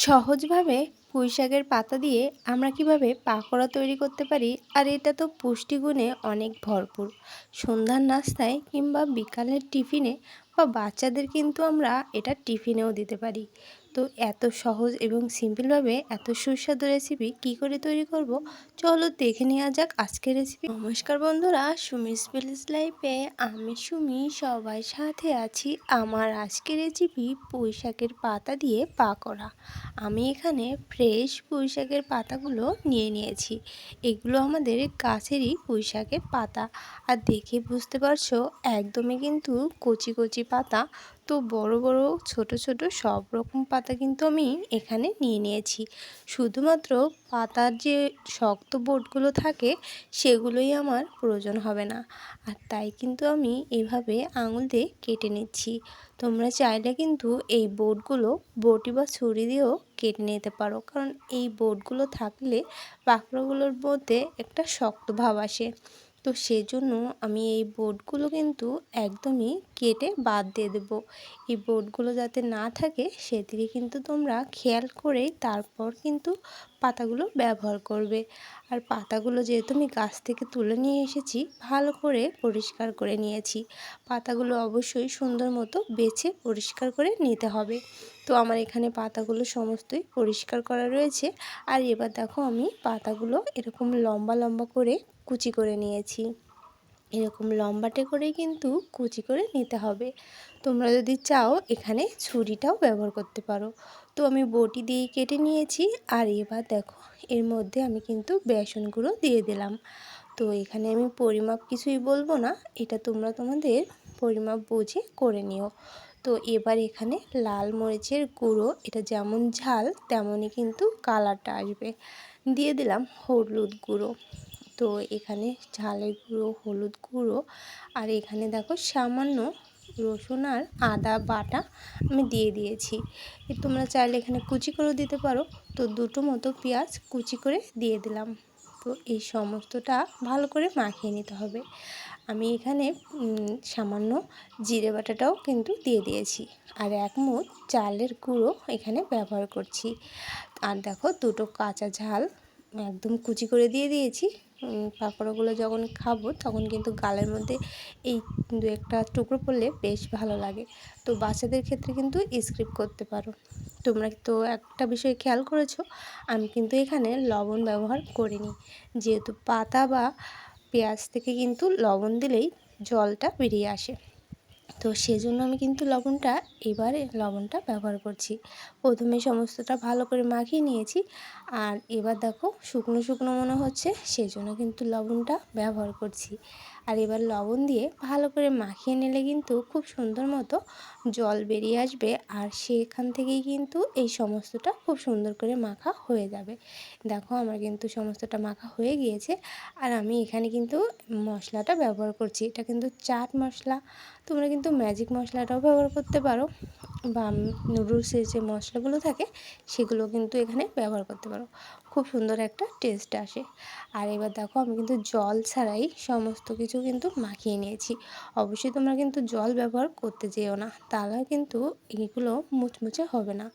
সহজভাবে পুঁইশাকের পাতা দিয়ে আমরা কিভাবে পাকোড়া তৈরি করতে পারি। আর এটা তো পুষ্টিগুণে অনেক ভরপুর। সন্ধ্যার নাস্তায় কিংবা বিকালের টিফিনে বা বাচ্চাদের কিন্তু আমরা এটা টিফিনেও দিতে পারি। তো এত সহজ এবং সিম্পলভাবে এত সুস্বাদু রেসিপি কি করে তৈরি করব, চলো দেখে নেওয়া যাক আজকের রেসিপি। নমস্কার বন্ধুরা, সুমিস ভিলেজ লাইফে আমি সুমি সবাই সাথে আছি। আমার আজকের রেসিপি পুঁইশাকের পাতা দিয়ে পাকোড়া। আমি এখানে ফ্রেশ পুঁইশাকের পাতাগুলো নিয়ে নিয়েছি। এগুলো আমাদের গাছেরই পুঁইশাকের পাতা, আর দেখে বুঝতে পারছো একদমই কিন্তু কচি কচি পাতা। তো বড় বড় ছোট ছোট সব রকম পাতা কিন্তু আমি এখানে নিয়ে নিয়েছি। শুধুমাত্র পাতার যে শক্ত বোটগুলো থাকে সেগুলোই আমার প্রয়োজন হবে না, আর তাই কিন্তু আমি এভাবে আঙুল দিয়ে কেটে নিচ্ছি। তোমরা চাইলে কিন্তু এই বোটগুলো বটি বা ছুরি দিয়েও কেটে নিতে পারো, কারণ এই বোটগুলো থাকলে পাকড়াগুলোর মধ্যে একটা শক্ত ভাব আসে। তো সেজন্য আমি এই বোটগুলো কিন্তু একদমই কেটে বাদ দিয়ে দেবো। এই বোটগুলো যাতে না থাকে সেদিকে কিন্তু তোমরা খেয়াল করেই তারপর কিন্তু পাতাগুলো ব্যবহার করবে। আর পাতাগুলো যেহেতু আমি গাছ থেকে তুলে নিয়ে এসেছি, ভালো করে পরিষ্কার করে নিয়েছি। পাতাগুলো অবশ্যই সুন্দর মতো বেছে পরিষ্কার করে নিতে হবে। তো আমার এখানে পাতাগুলো সমস্তই পরিষ্কার করা রয়েছে। আর এবার দেখো আমি পাতাগুলো এরকম লম্বা লম্বা করে কুচি করে নিয়েছি। এরকম লম্বাটে করেই কিন্তু কুচি করে নিতে হবে। তোমরা যদি চাও এখানে ছুরিটাও ব্যবহার করতে পারো। তো আমি বটি দিয়ে কেটে নিয়েছি। আর এবার দেখো এর মধ্যে আমি কিন্তু বেসন গুঁড়ো দিয়ে দিলাম। তো এখানে আমি পরিমাপ কিছুই বলবো না, এটা তোমরা তোমাদের পরিমাপ বুঝে করে নিও। তো এবার এখানে লাল মরিচের গুঁড়ো, এটা যেমন ঝাল তেমনই কিন্তু কালারটা আসবে। দিয়ে দিলাম হলুদ গুঁড়ো। তো এখানে ঝালের গুঁড়ো, হলুদ গুঁড়ো, আর এখানে দেখো সামান্য রসুন আর আদা বাটা আমি দিয়ে দিয়েছি। তোমরা চাইলে এখানে কুচি করেও দিতে পারো। তো দুটো মতো পেঁয়াজ কুচি করে দিয়ে দিলাম। তো এই সমস্তটা ভালো করে মাখিয়ে নিতে হবে। আমি এখানে সামান্য জিরে বাটাটাও কিন্তু দিয়ে দিয়েছি, আর এক মুঠ চালের গুঁড়ো এখানে ব্যবহার করছি। আর দেখো দুটো কাঁচা ঝাল একদম কুচি করে দিয়ে দিয়েছি। পাকোড়াগুলো যখন খাবো তখন কিন্তু গালের মধ্যে এই দু একটা টুকরো পড়লে বেশ ভালো লাগে। তো বাচ্চাদের ক্ষেত্রে কিন্তু স্কিপ করতে পারো। তোমরা তো একটা বিষয় খেয়াল করেছো, আমি কিন্তু এখানে লবণ ব্যবহার করিনি, যেহেতু পাতা বা পেঁয়াজ থেকে কিন্তু লবণ দিলেই জলটা বেরিয়ে আসে। তো সেজন্য আমি কিন্তু এবারে লবণটা ব্যবহার করছি। প্রথমে সমস্তটা ভালো করে মাখিয়ে নিয়েছি। আর এবার দেখো শুকনো শুকনো মনে হচ্ছে, সেজন্য কিন্তু লবণটা ব্যবহার করছি। আর এবার লবণ দিয়ে ভালো করে মাখিয়ে নিলে কিন্তু খুব সুন্দর মতো জল বেরিয়ে আসবে, আর সেখান থেকেই কিন্তু এই সমস্তটা খুব সুন্দর করে মাখা হয়ে যাবে। দেখো আমার কিন্তু সমস্তটা মাখা হয়ে গিয়েছে। আর আমি এখানে কিন্তু মশলাটা ব্যবহার করছি, এটা কিন্তু চাট মশলা। তোমরা কিন্তু ম্যাজিক মশলাটাও ব্যবহার করতে পারো, বা নুডলসের যে মশলাগুলো থাকে সেগুলো কিন্তু এখানে ব্যবহার করতে পারো। খুব সুন্দর একটা টেস্ট আসে। আর এবার দেখো আমি কিন্তু জল ছাড়াই সমস্ত কিছু কিন্তু মাখিয়ে নিয়েছি। অবশ্যই তোমরা কিন্তু জল ব্যবহার করতে যেও না, তাহলে কিন্তু এগুলো মুচমুচে হবে না।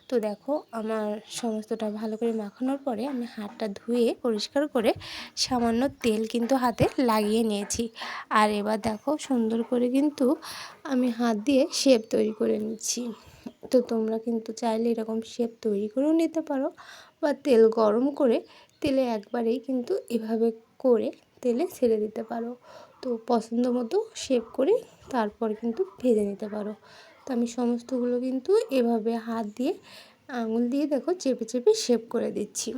তো দেখো আমার সমস্তটা ভালো করে মাখানোর পরে আমি হাতটা ধুয়ে পরিষ্কার করে সামান্য তেল কিন্তু হাতে লাগিয়ে নিয়েছি। আর এবার দেখো সুন্দর করে কিন্তু আমি হাত দিয়ে শেপ তৈরি করে নিচ্ছি। তো তোমরা কিন্তু চাইলে এরকম শেপ তৈরি করেও নিতে পারো, বা তেল গরম করে তেলে একবারেই কিন্তু এভাবে করে তেলে ছেড়ে দিতে পারো। তো পছন্দ মতো শেপ করে তারপর কিন্তু ভেজে নিতে পারো। তো আমি সমস্তগুলো কিন্তু এভাবে হাত দিয়ে আঙুল দিয়ে দেখো চেপে চেপে শেপ করে দিচ্ছি।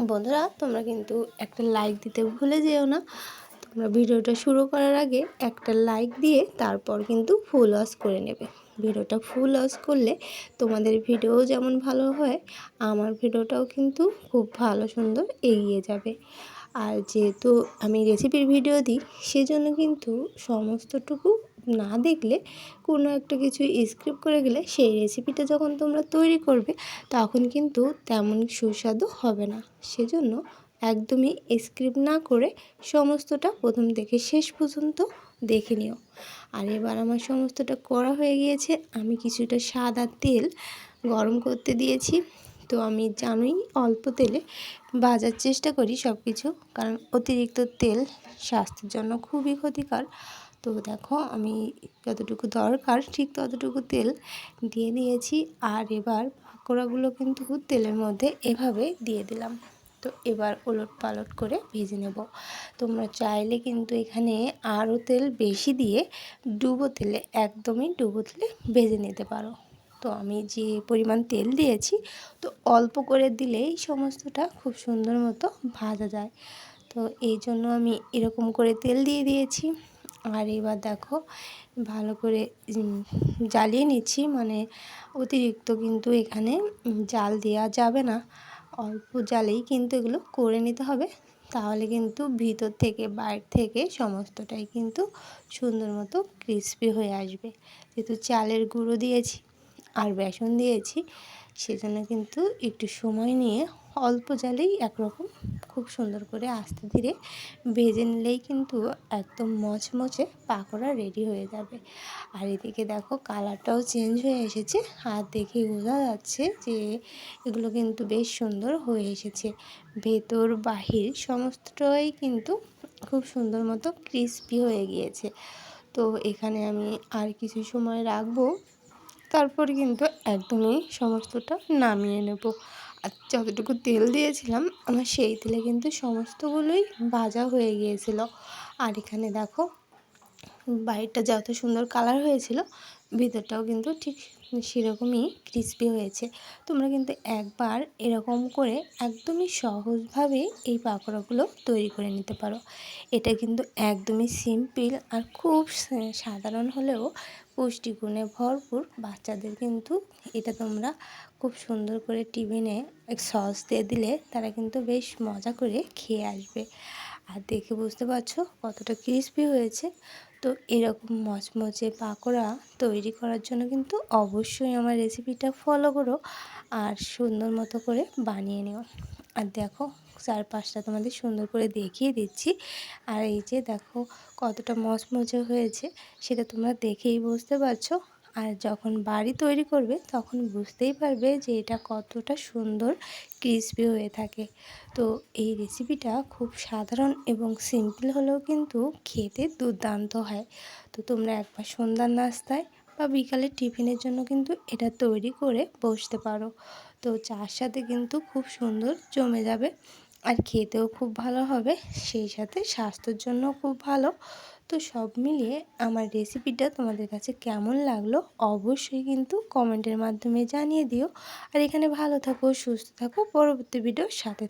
বন্ধুরা তোমরা কিন্তু একটা লাইক দিতে ভুলে যেও না। তোমরা ভিডিওটা শুরু করার আগে একটা লাইক দিয়ে তারপর কিন্তু ফুল ওয়াচ করে নেবে। ভিডিওটা ফুল ওয়াচ করলে তোমাদের ভিডিও যেমন ভালো হয়, আমার ভিডিওটাও কিন্তু খুব ভালো সুন্দর এগিয়ে যাবে। আর যেহেতু আমি রেসিপির ভিডিও দিই, সেজন্য কিন্তু সমস্তটুকু না দেখলে কোনো একটা কিছু স্কিপ করে গেলে সেই রেসিপিটা যখন তোমরা তৈরি করবে তখন কিন্তু তেমন সুস্বাদু হবে না। সেজন্য একদমই স্কিপ না করে সমস্তটা প্রথম থেকে শেষ পর্যন্ত দেখে নিও। আর এবার আমার সমস্তটা করা হয়ে গিয়েছে। আমি কিছুটা সাদা তেল গরম করতে দিয়েছি। তো আমি জানোই অল্প তেলে ভাজার চেষ্টা করি সব কিছু, কারণ অতিরিক্ত তেল স্বাস্থ্যের জন্য খুবই ক্ষতিকর। তো দেখো আমি যতটুকু দরকার ঠিক ততটুকু তেল দিয়ে দিয়েছি। আর এবার পাকোড়াগুলো কিন্তু তেলের মধ্যে এভাবে দিয়ে দিলাম। তো এবার ওলট পালট করে ভেজে নেব। তোমরা চাইলে কিন্তু এখানে আরও তেল বেশি দিয়ে একদমই ডুবো তেলে ভেজে নিতে পারো। তো আমি যে পরিমাণ তেল দিয়েছি, তো অল্প করে দিলেই সমস্তটা খুব সুন্দর মতো ভাজা যায়। তো এই জন্য আমি এরকম করে তেল দিয়ে দিয়েছি। আর এবার দেখো ভালো করে জ্বালিয়ে নিচ্ছি, মানে অতিরিক্ত কিন্তু এখানে জাল দেওয়া যাবে না, অল্প জালেই কিন্তু এগুলো করে নিতে হবে। তাহলে কিন্তু ভিতর থেকে বাইরে থেকে সমস্তটাই কিন্তু সুন্দর মতো ক্রিস্পি হয়ে আসবে। যেহেতু চালের গুঁড়ো দিয়েছি আর বেসন দিয়েছি, সেজন্য কিন্তু একটু সময় নিয়ে অল্প জালেই একরকম খুব সুন্দর করে আস্তে ধীরে ভেজে নিলেই কিন্তু একদম মচমচে পাকোড়া রেডি হয়ে যাবে। আর এদিকে দেখো কালারটাও চেঞ্জ হয়ে এসেছে, আর দেখে বোঝা যাচ্ছে যে এগুলো কিন্তু বেশ সুন্দর হয়ে এসেছে। ভেতর বাহির সমস্তটাই কিন্তু খুব সুন্দর মতো ক্রিস্পি হয়ে গিয়েছে। তো এখানে আমি আর কিছু সময় রাখবো, তারপর কিন্তু একদমই সমস্তটা নামিয়ে নেব। আর যতটুকু তেল দিয়েছিলাম আমার সেই তেলে কিন্তু সমস্তগুলোই ভাজা হয়ে গিয়েছিল। আর এখানে দেখো বাইরেটা যত সুন্দর কালার হয়েছিল, ভিতরটাও কিন্তু ঠিক সেরকমই ক্রিস্পি হয়েছে। তোমরা কিন্তু একবার এরকম করে একদমই সহজভাবে এই পাকোড়াগুলো তৈরি করে নিতে পারো। এটা কিন্তু একদমই সিম্পল আর খুব সাধারণ হলেও পুষ্টিগুণে ভরপুর। বাচ্চাদের কিন্তু এটা তোমরা খুব সুন্দর করে টিফিনে সস দিয়ে দিলে তারা কিন্তু বেশ মজা করে খেয়ে আসবে। আর দেখে বুঝতে পারছো কতটা ক্রিস্পি হয়েছে। তো এরকম মচমচে পাকোড়া তৈরি করার জন্য কিন্তু অবশ্যই আমার রেসিপিটা ফলো করো আর সুন্দর মতো করে বানিয়ে নিও। আর দেখো চারপাশটা তোমাদের সুন্দর করে দেখিয়ে দিচ্ছি। আর এই যে দেখো কতটা মচমচে হয়েছে, সেটা তোমরা দেখেই বুঝতে পারছো। আর যখন বাড়ি তৈরি করবে তখন বুঝতেই পারবে যে এটা কতটা সুন্দর ক্রিস্পি হয়ে থাকে। তো এই রেসিপিটা খুব সাধারণ এবং সিম্পল হলেও কিন্তু খেতে দুর্দান্ত হয়। তো তোমরা একবার সন্ধ্যার নাস্তায় বা বিকালের টিফিনের জন্য কিন্তু এটা তৈরি করে বসতে পারো। তো চার সাথে কিন্তু খুব সুন্দর জমে যাবে আর খেতেও খুব ভালো হবে, সেই সাথে স্বাস্থ্যের জন্য খুব ভালো। তো সব মিলিয়ে আমার রেসিপিটা তোমাদের কাছে কেমন লাগলো অবশ্যই কিন্তু কমেন্টের মাধ্যমে জানিয়ে দিও। আর এখানে ভালো থাকো, সুস্থ থাকো, পরবর্তী ভিডিওর সাথে